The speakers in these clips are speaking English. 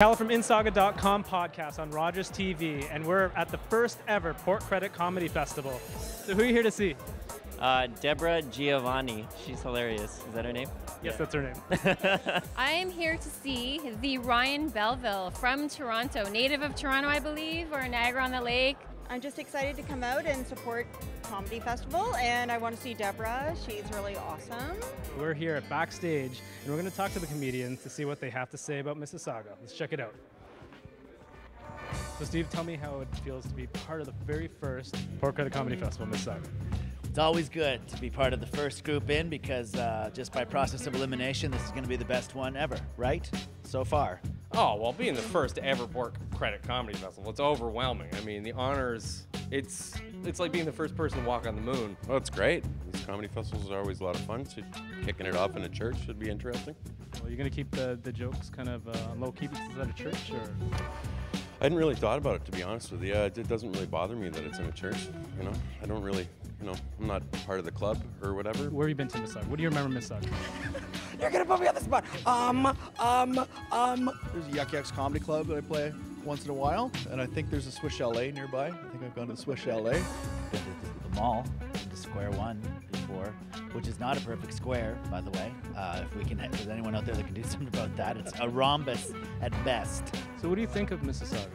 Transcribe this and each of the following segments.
Khaled from Insaga.com podcast on Rogers TV, and we're at the first ever Port Credit Comedy Festival. So who are you here to see? Deborah Giovanni. She's hilarious. Is that her name? Yes, that's her name. I am here to see the Ryan Belleville from Toronto, native of Toronto, I believe, or Niagara-on-the-Lake. I'm just excited to come out and support Comedy Festival, and I want to see Deborah. She's really awesome. We're here at Backstage, and we're going to talk to the comedians to see what they have to say about Mississauga. Let's check it out. So Steve, tell me how it feels to be part of the very first Port Credit Comedy Festival in Mississauga. It's always good to be part of the first group in because just by process of elimination, this is going to be the best one ever, right? So far. Oh, well, being the first ever Port Credit Comedy Festival, it's overwhelming. I mean, the honors, it's like being the first person to walk on the moon. Oh, it's great. These comedy festivals are always a lot of fun. So kicking it off in a church should be interesting. Well, you're going to keep the jokes kind of low-key because it's at a church, or? I hadn't really thought about it, to be honest with you. It doesn't really bother me that it's in a church, you know. I don't really, I'm not part of the club or whatever. Where have you been to Mississauga? What do you remember Mississauga? You're gonna put me on the spot. There's a Yuck Yucks Comedy Club that I play once in a while, and I think there's a Swiss Chalet nearby. I think I've gone to the Swiss Chalet. Been to the mall, been to Square One before, which is not a perfect square, by the way. If there's anyone out there that can do something about that, it's a rhombus at best. So what do you think of Mississauga?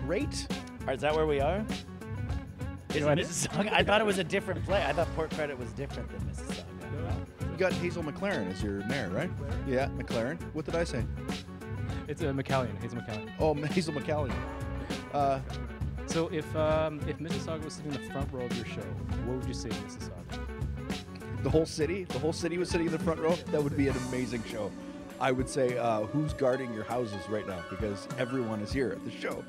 Great. Is that where we are? Is No, it Mississauga? I thought it was a different place. I thought Port Credit was different than Mississauga. You got Hazel McLaren as your mayor, right? Yeah, McLaren. What did I say? It's a McCallion, Hazel McCallion. Oh, Hazel McCallion. So if Mississauga was sitting in the front row of your show, what would you say to Mississauga? The whole city was sitting in the front row. That would be an amazing show. I would say, who's guarding your houses right now? Because everyone is here at the show.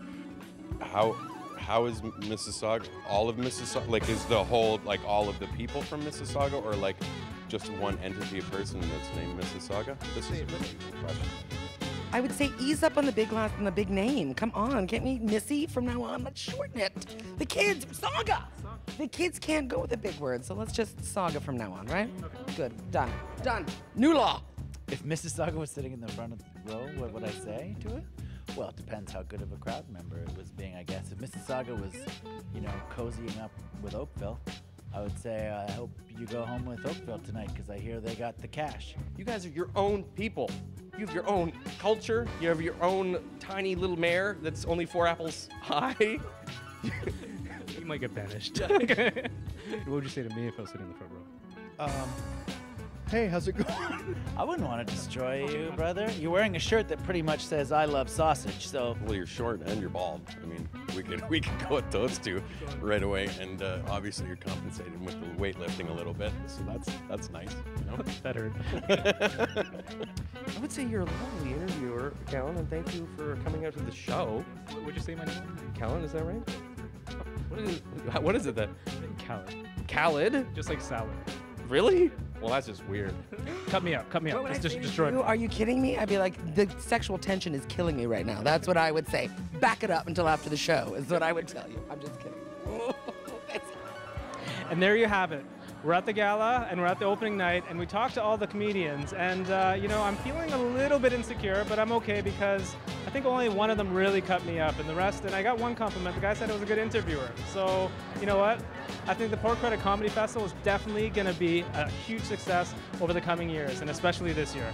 How is Mississauga, all of Mississauga, like is the whole, like all of the people from Mississauga, or like just one entity of person that's named Mississauga? This is a really good question. I would say ease up on the big last and the big name. Come on, get me Missy from now on. Let's shorten it. The kids, Saga. The kids can't go with the big words, so let's just Saga from now on, right? Good, done, done. New law. If Mississauga was sitting in the front of the row, what would I say to it? Well, it depends how good of a crowd member it was being, I guess. If Mississauga was, cozying up with Oakville, I would say, I hope you go home with Oakville tonight because I hear they got the cash. You guys are your own people. You have your own culture. You have your own tiny little mayor that's only 4 apples high. You might get banished. What would you say to me if I was sitting in the front row? Hey, how's it going? I wouldn't want to destroy you, brother. You're wearing a shirt that pretty much says, I love sausage, so... Well, you're short and you're bald. I mean, we could go with those two right away, and obviously you're compensated with the weightlifting a little bit, so that's nice, you know? That hurt. I would say you're a lovely interviewer, Khaled, and thank you for coming out to the show. Would you say my name? Khaled, is that right? What is it then? Khaled. Khaled? Just like salad. Really? Well, that's just weird. Cut me up. What would I Just say to destroy you? me. Are you kidding me? I'd be like, the sexual tension is killing me right now. That's what I would say. Back it up until after the show is what I would tell you. I'm just kidding. And there you have it. We're at the gala, and we're at the opening night, and we talked to all the comedians, and, I'm feeling a little bit insecure, but I'm okay because I think only one of them really cut me up, and the rest, and I got one compliment. The guy said I was a good interviewer. So, you know what? I think the Port Credit Comedy Festival is definitely going to be a huge success over the coming years, and especially this year.